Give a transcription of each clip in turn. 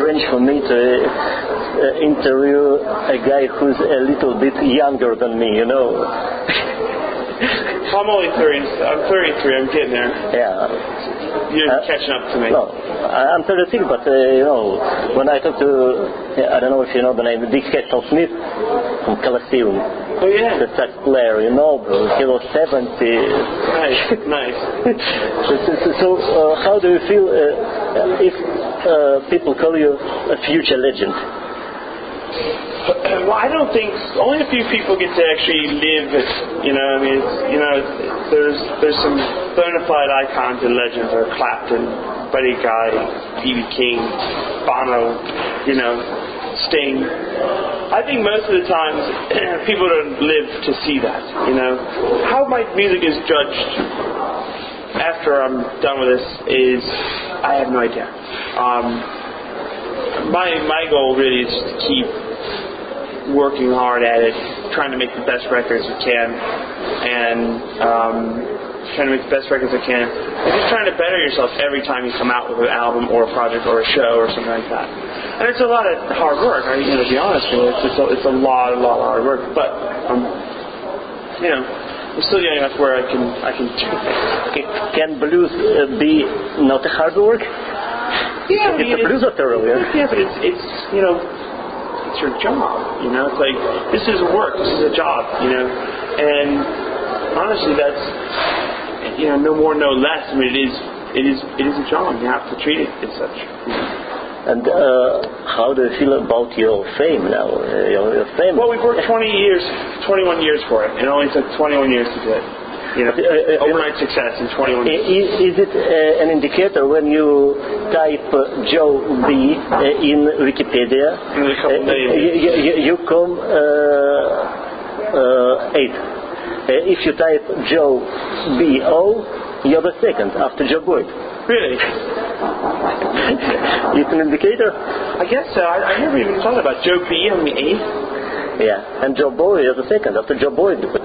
strange for me to interview a guy who's a little bit younger than me, you know. I'm only 30. I'm 33. I'm getting there. Yeah. You're catching up to me. No, I'm 36, but you know, when I talk to, I don't know if you know the name, Dick Smith from Colosseum. Oh yeah. The sax player, you know, he was 70. Nice. So how do you feel if people call you a future legend? Well, I don't think only a few people get to actually live it. You know, I mean, there's some bona fide icons and legends, like Clapton, Buddy Guy, B.B. King, Bono, you know, Sting. I think most of the times people don't live to see that. You know, how my music is judged after I'm done with this is I have no idea. My goal really is to keep working hard at it, trying to make the best records we can, and trying to make the best records I can, and just trying to better yourself every time you come out with an album or a project or a show or something like that. And it's a lot of hard work. To be honest with you, it's a lot of hard work. But you know, I'm still young enough where I can. Can blues be not a hard work? Yeah, it's a blues after all. Yeah, but it's you know. It's your job, you know. It's like this is work, this is a job, you know. And honestly, that's no more, no less. I mean, it is a job. You have to treat it as such. And how do you feel about your fame now? Your fame. Well, we've worked 21 years for it. It only took 21 years to do it. You know, overnight success in 21 years. Is it an indicator when you type Joe B in Wikipedia? In a couple names. You come 8. If you type Joe B.O., you're the second after Joe Boyd. Really? It's an indicator? I guess so. I never even thought about Joe B. on the 8th. Yeah, and Joe Boyd is the second after Joe Boyd, but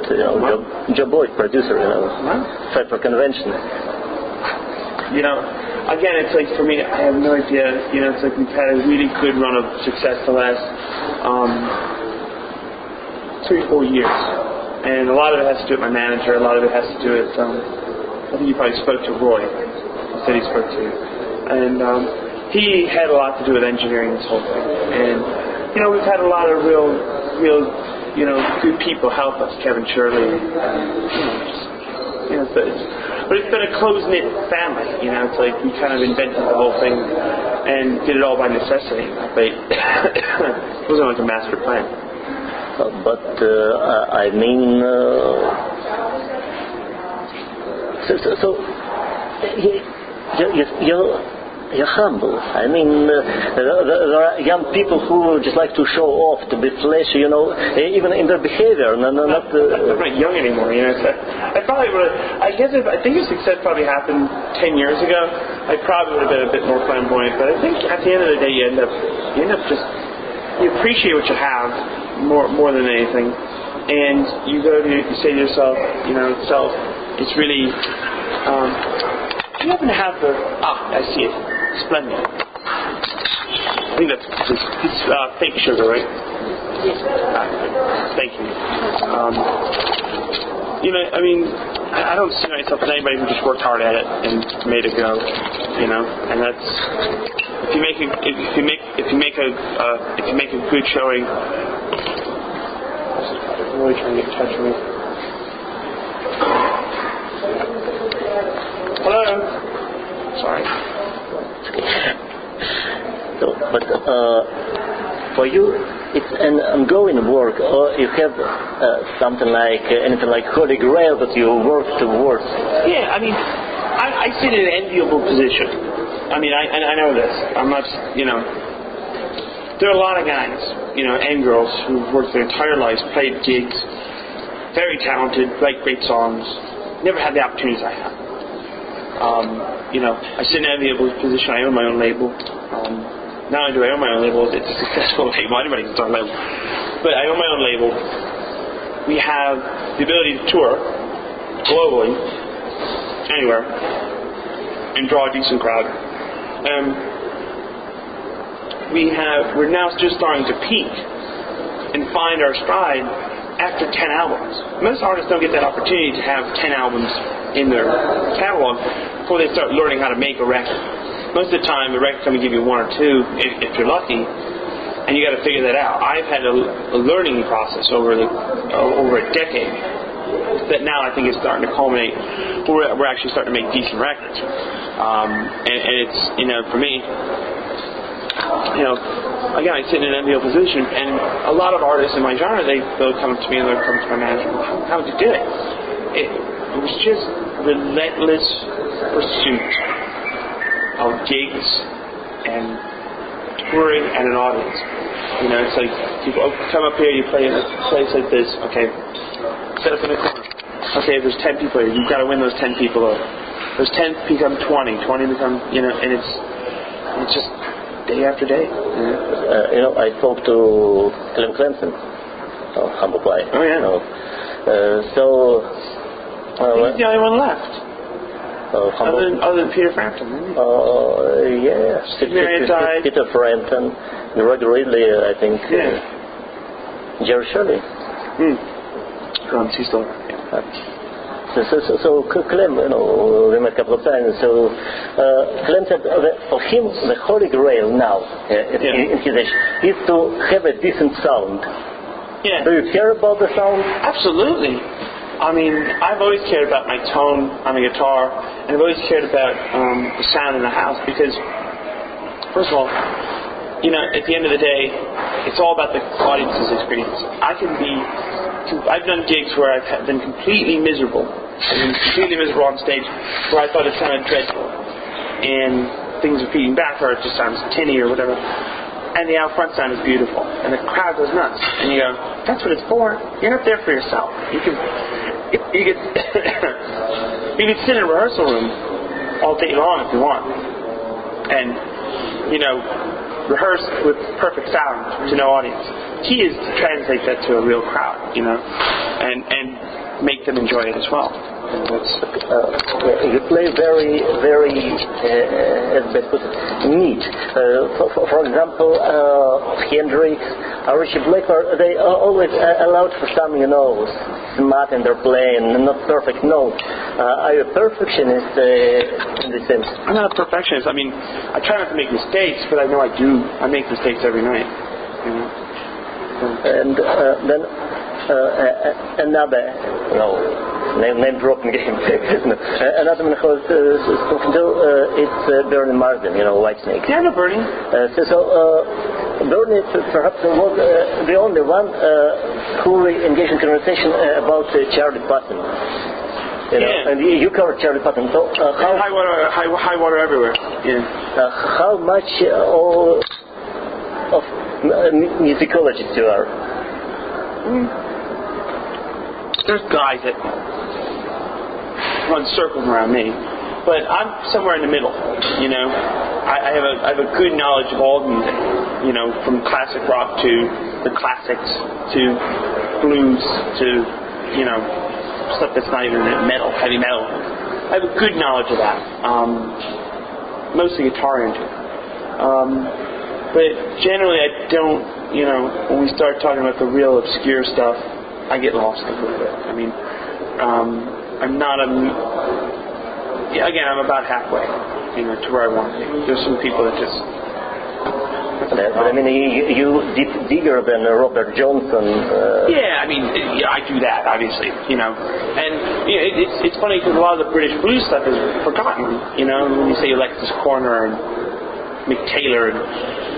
Joe Boyd, producer, fight for convention. You know, again, it's like for me, I have no idea. You know, it's like we've had a really good run of success the last 3-4 years, and a lot of it has to do with my manager. A lot of it has to do with I think you probably spoke to Roy. He said he spoke to you, and he had a lot to do with engineering this whole thing. And you know, we've had a lot of real, good people help us. Kevin Shirley, but it's been a close-knit family. You know, it's like we kind of invented the whole thing and did it all by necessity. But it wasn't like a master plan. I mean, you're humble. I mean, there are young people who just like to show off, to be flashy, you know, even in their behavior. I'm not young anymore, you know. I probably would. I think your success probably happened 10 years ago. I probably would have been a bit more flamboyant, but I think at the end of the day, you end up just you appreciate what you have more than anything, and you say to yourself, you know, it's really. You happen to have the... I see it. Splendid. I think that's fake sugar, right? Yes. Thank you. You know, I mean, I don't see myself as anybody who just worked hard at it and made it go. You know, and that's if you make a good showing. I'm really trying to get in touch with me. Hello. Sorry. So, but for you, it's an ongoing work, or you have something like anything like Holy Grail that you work towards? Yeah, I mean, I sit in an enviable position. I mean, I know this. I'm not, you know. There are a lot of guys, you know, and girls who've worked their entire lives, played gigs, very talented, write great songs, never had the opportunities I have. You know, I sit in an enviable position. I own my own label. Not only do I own my own label, it's a successful label. Anybody can start a label. But I own my own label. We have the ability to tour globally, anywhere, and draw a decent crowd. we're now just starting to peak and find our stride after 10 albums. Most artists don't get that opportunity to have 10 albums in their catalog before they start learning how to make a record. Most of the time, the record's going to give you one or two if you're lucky, and you got to figure that out. I've had a learning process over a decade that now I think is starting to culminate. We're actually starting to make decent records, and it's, for me, again, I sit in an enviable position, and a lot of artists in my genre, they'll come to me and they'll come to my manager. How did you do it? It was just relentless pursuit of gigs and touring and an audience. It's like people come up here, you play in a place like this. Okay, set up in a corner. Okay, if there's 10 people here, you've got to win those 10 people over. Those 10 become 20, 20 become, and it's just day after day. I spoke to Clem Clemson, humble pie. Oh yeah. He's the only one left. Other than Peter Frampton, isn't he? Yeah. Peter Frampton, Roger Ridley, I think. Yeah. Jerry Shirley. He's still. So Clem, we met a couple of times. So Clem said that for him the holy grail now in his age is to have a decent sound. Yeah. Do you care about the sound? Absolutely. I mean, I've always cared about my tone on the guitar, and I've always cared about the sound in the house because, first of all, at the end of the day, it's all about the audience's experience. I've done gigs where I've been completely miserable. I've been completely miserable on stage where I thought it sounded dreadful, and things are feeding back, or it just sounds tinny or whatever. And the out front sound is beautiful, and the crowd goes nuts. And you go, that's what it's for. You're not there for yourself. You could sit in a rehearsal room all day long if you want, and rehearse with perfect sound to no audience. Key is to translate that to a real crowd, and make them enjoy it as well. You play very, very, as best put it, neat. For example, Hendrix, Richie Blackmore, they are always allowed for some, smart in their playing, not perfect notes. Are you a perfectionist in this sense? I'm not a perfectionist. I mean, I try not to make mistakes, but I know I do. I make mistakes every night. And then another, name dropping game. Another one who was spoken to, it's Bernie Marsden, Whitesnake. Yeah, I know Bernie. Bernie perhaps was the only one who engaged in conversation about Charlie Patton. And you covered Charlie Patton. So high water everywhere. Yeah. How much of musicologist you are? There's guys that run circles around me, but I'm somewhere in the middle. I have a good knowledge of all music. From classic rock to the classics to blues to stuff that's not even metal, heavy metal. I have a good knowledge of that. Mostly guitar oriented. But generally I don't, when we start talking about the real obscure stuff, I get lost a little bit. I mean, I'm not again, I'm about halfway, to where I want to be. There's some people that just... But I mean, you deep digger than Robert Johnson. Yeah, I mean, I do that, obviously, And it's funny because a lot of the British blues stuff is forgotten, when you say Alexis Corner and Mick Taylor and,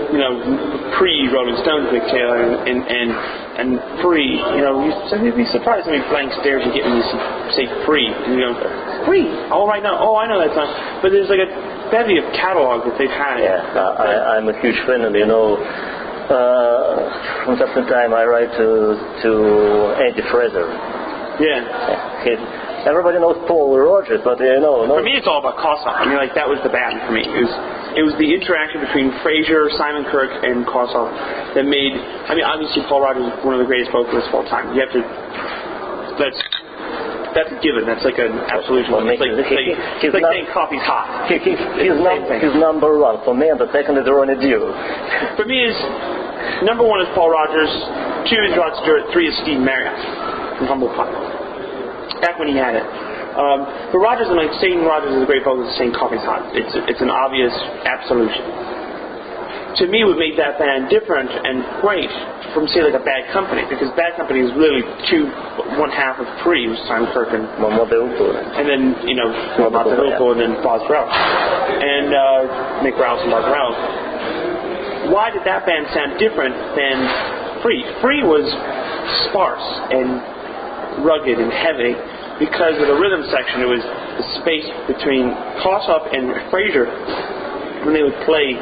pre-Rolling Stones Mick Taylor and free, you'd be surprised how many blank stares you get when you say free. And you go, free? Oh, right now. Oh, I know that song. But there's like a bevy of catalog that they've had. Yeah, I'm a huge fan, and from time to time I write to Andy Fraser. Yeah. Everybody knows Paul Rogers, but no. For me, it's all about Kossoff. I mean, that was the band for me. It was the interaction between Fraser, Simon Kirke, and Kossoff that made. I mean, obviously, Paul Rogers is one of the greatest vocalists of all time. that's a given. That's like an absolution. Well, it's like saying coffee's hot. He's number one for me, and the second is Ronnie Dio. For me, is number one is Paul Rogers, 2 is Rod Stewart, 3 is Steve Marriott from Humble Pie. Back when he had it. For Rogers, I'm like saying Rogers is a great vocalist, saying coffee's hot. It's an obvious absolution. To me, what made that band different and great from, say, like a Bad Company, because Bad Company is really one half of 3, was Simon Kirk and then, Matteucco and then Boz Rouse. And Mick Rouse and Boz Rouse. Why did that band sound different than Free? Free was sparse and rugged and heavy because of the rhythm section. It was the space between Toss-Up and Fraser. When they would play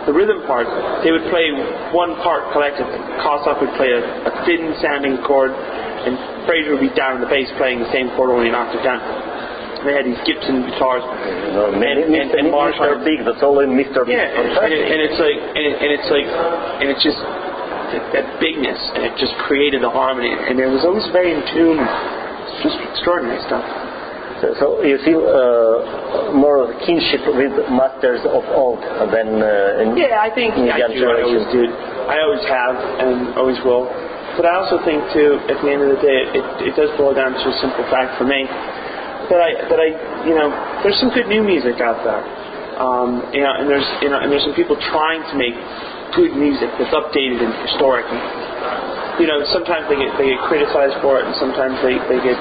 the rhythm part, they would play one part collectively. Toss-Up would play a thin-sounding chord, and Fraser would be down on the bass playing the same chord, only an octave down. They had these Gibson guitars, and Mr. Big. That's all in Mr. Big. Yeah, and it's just that bigness, and it just created the harmony, and it was always very in tune. It's just extraordinary stuff. So you feel more of kinship with masters of old than I think I do. I always did. I always have and always will. But I also think too, at the end of the day, it does boil down to a simple fact for me that I there's some good new music out there, and there's some people trying to make good music that's updated and historic. Sometimes they get criticized for it, and sometimes they get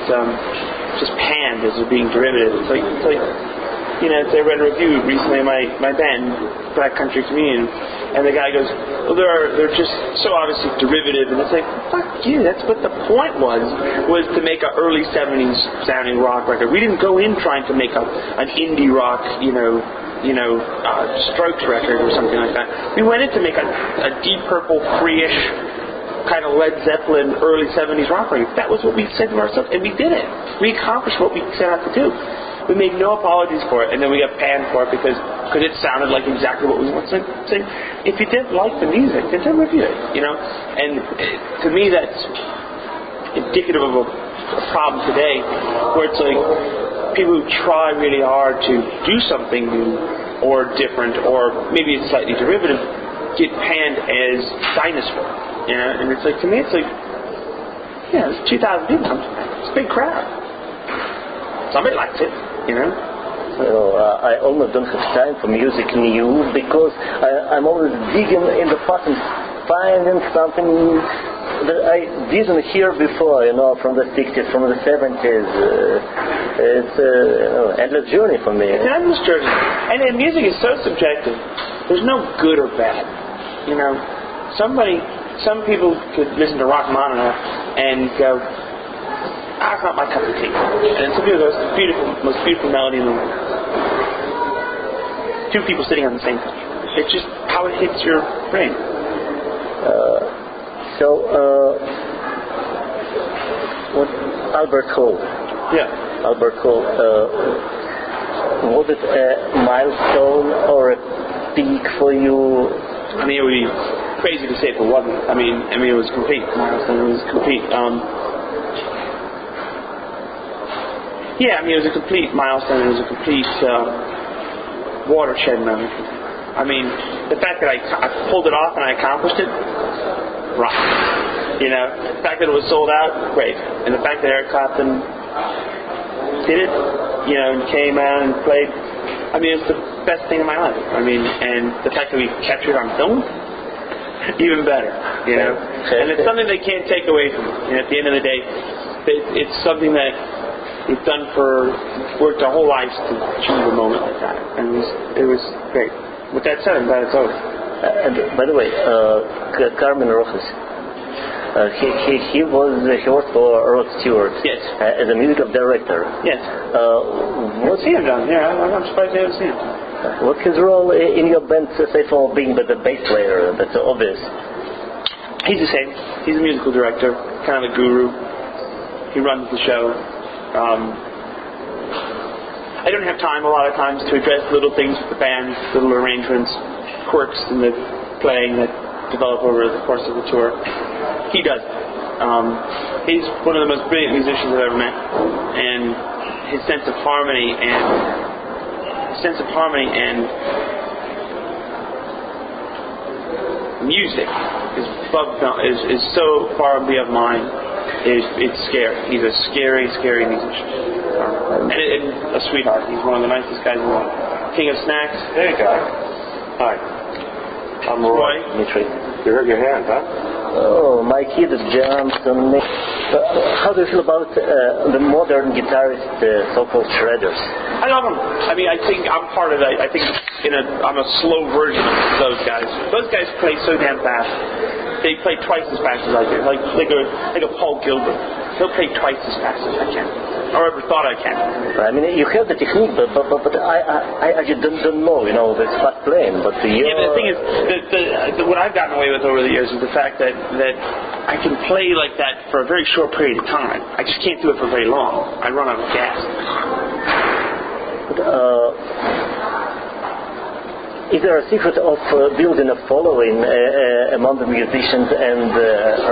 just panned as they're being derivative. It's like I read a review recently of my band, Black Country Communion, and the guy goes, well, they're just so obviously derivative, and it's like, fuck you, that's what the point was to make an early 70s sounding rock record. We didn't go in trying to make an indie rock, Strokes record or something like that. We went in to make a Deep Purple, free-ish, kind of Led Zeppelin early 70s rock record. That was what we said to ourselves, and we did it. We accomplished what we set out to do. We made no apologies for it, and then we got panned for it because it sounded like exactly what we wanted. So if you didn't like the music, then don't review it, And to me, that's indicative of a problem today, where it's like people who try really hard to do something new or different, or maybe it's slightly derivative, get panned as dinosaur. And it's like, to me, it's like, it's 2,000 people. It's a big crowd. Somebody likes it, I almost don't have time for music new because I'm always digging in the past and finding something that I didn't hear before, from the 60s, from the 70s. It's an endless journey for me. It's an endless journey. And music is so subjective. There's no good or bad. Some people could listen to Rachmaninoff and go, it's not my cup of tea. And then some people go, it's the most beautiful melody in the world. 2 people sitting on the same couch. It's just how it hits your brain. Albert Hall. Yeah. Albert Hall. Was it a milestone or a peak for you? I mean, it would be crazy to say if it wasn't. I mean, it was complete milestone. It was complete. It was a complete milestone. It was a complete watershed moment. I mean, the fact that I pulled it off and I accomplished it, right? The fact that it was sold out, great. And the fact that Eric Clapton did it, and came out and played. I mean, it's the best thing in my life. I mean, and the fact that we captured it on film, even better, And it's something they can't take away from me. At the end of the day, it's something that we've worked our whole lives to achieve a moment like that. And it was great. With that said, I'm glad it's over. And by the way, Carmen Rojas, he worked for Rod Stewart. Yes. As a musical director. Yes. What's he done? Yeah, I'm surprised I haven't seen him. What's his role in your band, say, for being the bass player? That's obvious. He's the same. He's a musical director, kind of a guru. He runs the show. I don't have time a lot of times to address little things with the band, little arrangements, quirks in the playing that develop over the course of the tour. He does. He's one of the most brilliant musicians I've ever met, and his sense of harmony and music is so far beyond mine. It's scary. He's a scary, scary musician, and a sweetheart. He's one of the nicest guys in the world. King of snacks. There you go. Hi. I'm Roy. Dmitry. You hurt your hand, huh? Oh, my kid jumped on me. How do you feel about the modern guitarist, so-called shredders? I love them. I mean, I think I'm part of that. I think I'm a slow version of those guys. Those guys play so damn fast. They play twice as fast as I do. Like a Paul Gilbert. He'll play twice as fast as I can, or ever thought I can. I mean, you have the technique, but I just don't know. You know, that's fast playing. But but the thing is, what I've gotten away with over the years is the fact that I can play like that for a very short period of time. I just can't do it for very long. I run out of gas. Is there a secret of building a following among the musicians and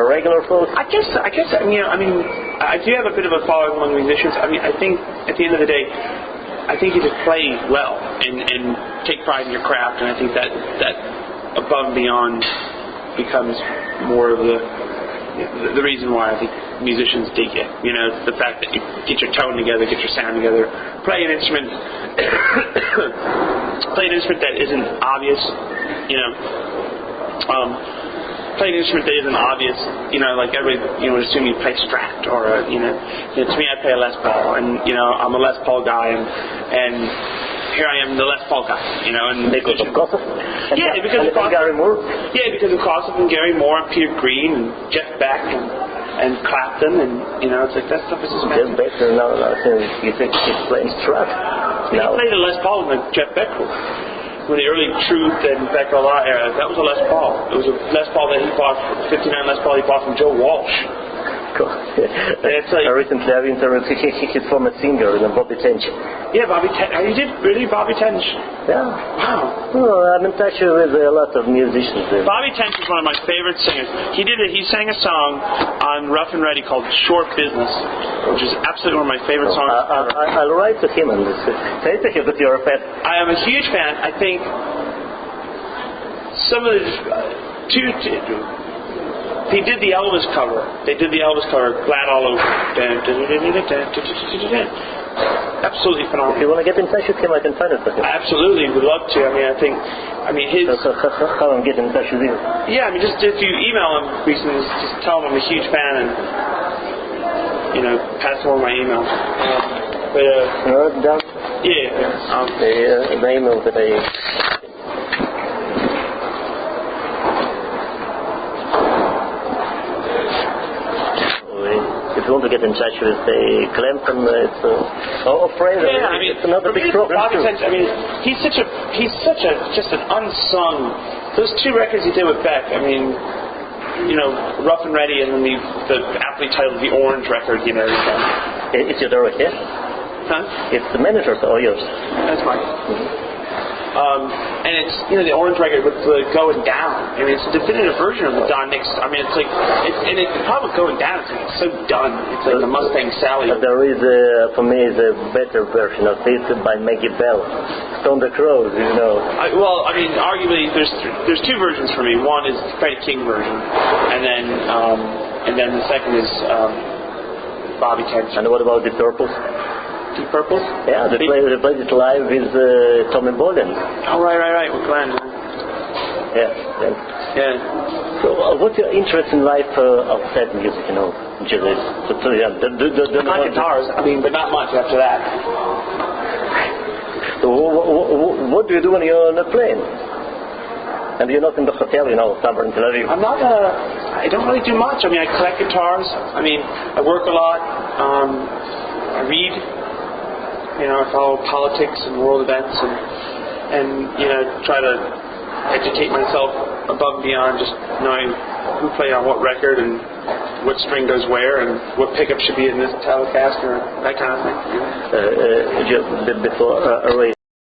regular folks? I guess. I mean, I do have a bit of a following among musicians. I mean, I think at the end of the day, I think you just play well and take pride in your craft, and I think that above and beyond becomes more of the reason why I think musicians dig it. You know, it's the fact that you get your tone together, get your sound together, play an instrument, that isn't obvious. You know, play an instrument that isn't obvious. You know, like everybody, would assume you play Strat or to me, I play a Les Paul, and I'm a Les Paul guy, and here I am, the Les Paul guy, and because of Kossoff? Yeah, because of Gary Moore? Yeah, because of Kossoff and Gary Moore and Peter Green and Jeff Beck and Clapton, and it's like that stuff is just Jeff Beck, no, you think he's playing Strat? He played a Les Paul in the Jeff Beck group. When the early Truth and Beck era, that was a Les Paul. It was a Les Paul that he bought, 59 Les Paul he bought from Joe Walsh. Cool. It's like, recently I've interviewed his former singer, Bobby Tench. Yeah, Bobby Tench. You did? Really? Bobby Tench? Yeah. Wow. Well, I'm in touch with a lot of musicians. Bobby Tench is one of my favorite singers. He sang a song on Rough and Ready called Short Business, which is absolutely one of my favorite songs ever. I'll write to him and say to him that you're a fan. I am a huge fan. I think some of the he did the Elvis cover. They did the Elvis cover, Glad All Over. Absolutely phenomenal. If you want to get in touch with him, I can find it for him. Absolutely, would love to. His... How I'm getting in touch with you? Yeah, just if you email him recently, just tell him I'm a huge fan and, pass him over my email. Down? Yeah. The email that I... If you want to get in touch with Clemson, it's Fraser. Yeah, it's another big program. He's such just an unsung. Those two records he did with Beck. Rough and Ready, and then the aptly titled The Orange record. It's your direct, yeah? Huh? It's the manager's or yours? That's mine. Mm-hmm. And it's the Orange record with the Going Down. It's a definitive version of the Don Nix. It's probably Going Down. It's so done. It's like the Mustang Sally. But there is, for me, the better version of it by Maggie Bell, Stone the Crows. Arguably there's two versions for me. One is the Freddie King version, and then the second is Bobby Tench. And what about the Purples? Deep Purple? Yeah, they played it live with Tommy Bolin. Oh, right, with Glenn. Yeah. So, what's your interest in life outside music, Julius? My guitars, but not much after that. So, what do you do when you're on a plane? And you're not in the hotel, somewhere in Tel Aviv. I don't really do much. I collect guitars. I work a lot. I read. I follow politics and world events and try to educate myself above and beyond just knowing who played on what record and what string goes where and what pickup should be in this Telecaster, that kind of thing. Just before Ray